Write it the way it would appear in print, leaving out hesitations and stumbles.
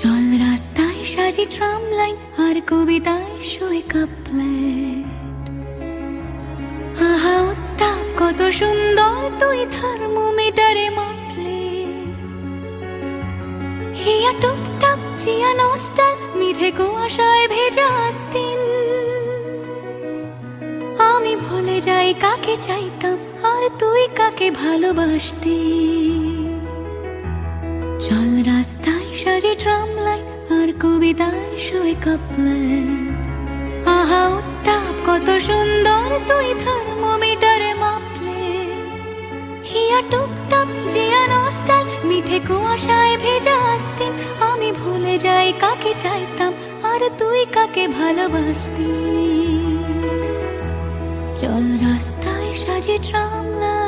চল রাস্তায় সাজি ট্রাম লাইন আর কবিতায় শুয়ে কাপলেট। আহা উত্তাপ কত সুন্দর তুই থার্মোমিটারে মাপলে। হিয়া টুপটাপ চিয়া নস্টাল মিঠে কুয়াশায় ভেজা আস্তিন। আমি ভুলে যাই কাকে চাইতাম আর তুই কাকে ভালোবাসতি। চল রাস্তায় সাজি ট্রাম লাইন আর কবিতায় শুয়ে কাপলেট। আহা উত্তাপ কত সুন্দর তুই থার্মোমিটারে মাপলে। হিয়া টুপটাপ জিয়া নস্টাল মিঠে কুয়াশায় ভেজা আস্তিন। আমি ভুলে যাই কাকে চাইতাম আর তুই কাকে ভালোবাসতি। চল রাস্তায় সাজি ট্রাম লাইন।